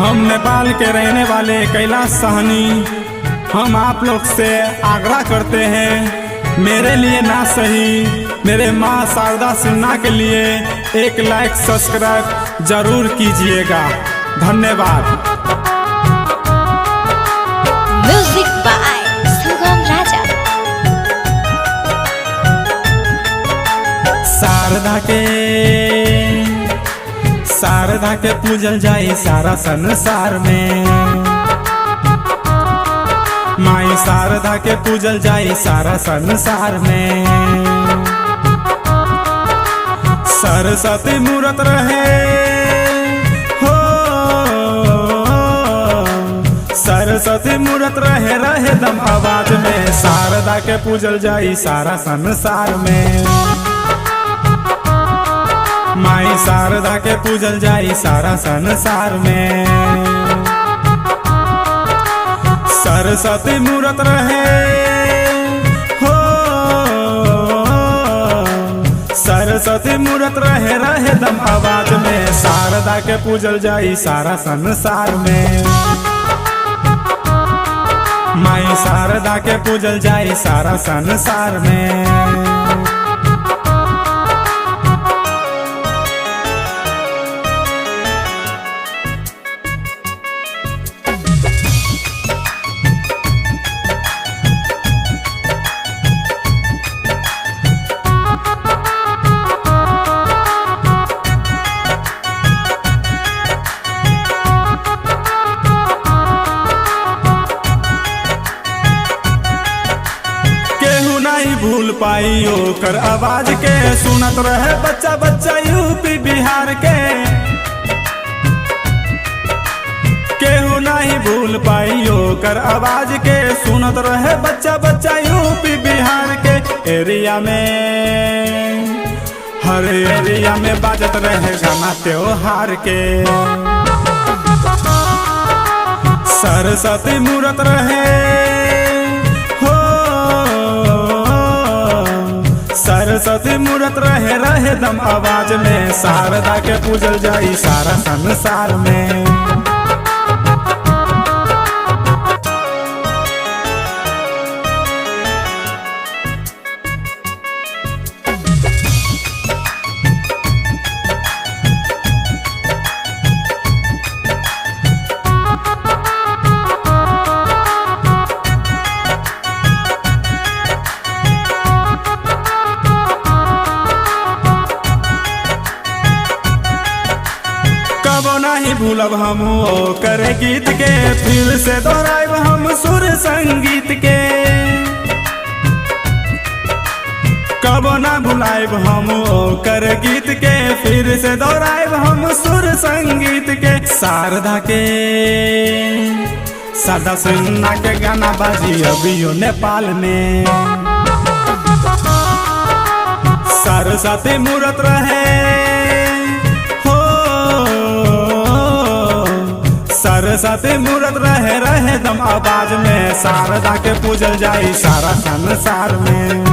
हम नेपाल के रहने वाले कैलाश सहनी हम आप लोग से आग्रह करते हैं, मेरे लिए ना सही मेरे माँ शारदा सिन्हा के लिए एक लाइक सब्सक्राइब जरूर कीजिएगा। धन्यवाद। म्यूजिक बाय सुगम राजा। शारदा के पूजल जाई सारा संसार में, माई शारदा के पूजल जाई सारा संसार में। सरस्वती मूरत रहे हो, सरस्वती मूरत रहे रहे दम आवाज में। शारदा के पूजल जाई सारा संसार में, माई शारदा के पूजल जाई सारा संसार में। सरस्वती मूरत रहे हो, सरस्वती मूरत रहे रहे दम आवाज में। शारदा के पूजल जाई सारा संसार में, माई शारदा के पूजल जाई सारा संसार में। भूल पाई ओकर आवाज के, सुनत रहे बच्चा बच्चा यूपी बिहार के। केहू नहीं भूल पाई ओकर आवाज के, सुनत रहे बच्चा बच्चा यूपी बिहार के। एरिया में हर एरिया में बाजत रहे गाना त्योहार के। सरस्वती मूरत रहे सरस्वती मूरत रहे रहे दम आवाज में। शारदा के पूजल जाई सारा संसार में। नहीं भूलब हम करे गीत के, फिर से दोहराइब हम सुर संगीत के। कबो ना भुलाइब हम करे गीत के, फिर से दोहराइब हम सुर संगीत के। शारदा सिन्हा के गाना बाजी अभियो नेपाल में। सरस्वती मूरत रहे सरस्वती मूरत रहे रहे दम आवाज में। शारदा के पूजल जाई सारा संसार में।